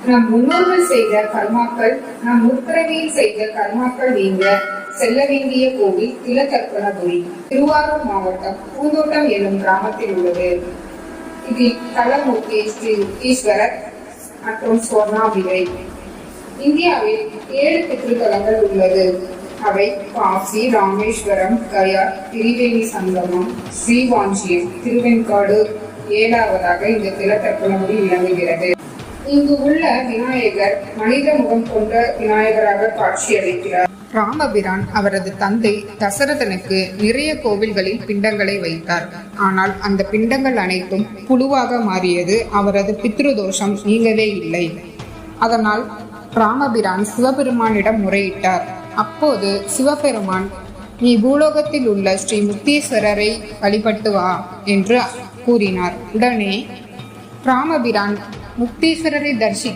நம் முன்னோர்கள் செய்த கர்மாக்கள், நம் முற்பிறவியில் செய்த கர்மாக்கள் நீங்க செல்ல வேண்டிய கோவில் திலதர்ப்பணபுரி, திருவாரூர் மாவட்டம் பூந்தோட்டம் என்னும் கிராமத்தில் உள்ளது. இதில் தலமூர்த்தி ஸ்ரீ ஈஸ்வரர் மற்றும் சொர்ணாம்பிகை. இந்தியாவில் 7 பித்ருத்தலங்கள் உள்ளது. அவை காசி, ராமேஸ்வரம், கயா, திரிவேணி சங்கமம், ஸ்ரீவாஞ்சியம், திருவெண்காடு 7வதாக இந்த திலதர்ப்பணபுரி விளங்குகிறது. இங்கு உள்ள விநாயகர் மனித முகம் கொண்ட விநாயகராக காட்சியளிக்கிறார். ராமபிரான் அவரது தந்தை தசரதனுக்கு நிறைய கோவில்களில் பிண்டங்களை வைத்தார். ஆனால் அந்த பிண்டங்கள் அனைத்தும் புழுவாக மாறியது. அவரது பித்ருதோஷம் நீங்கவே இல்லை. அதனால் ராமபிரான் சிவபெருமானிடம் முறையிட்டார். அப்போது சிவபெருமான், நீ பூலோகத்தில் உள்ள ஸ்ரீ முக்தீஸ்வரரை வழிபட்டு வா என்று கூறினார். உடனே ராமபிரான் முக்தீஸ்வரரை தரிசிக்க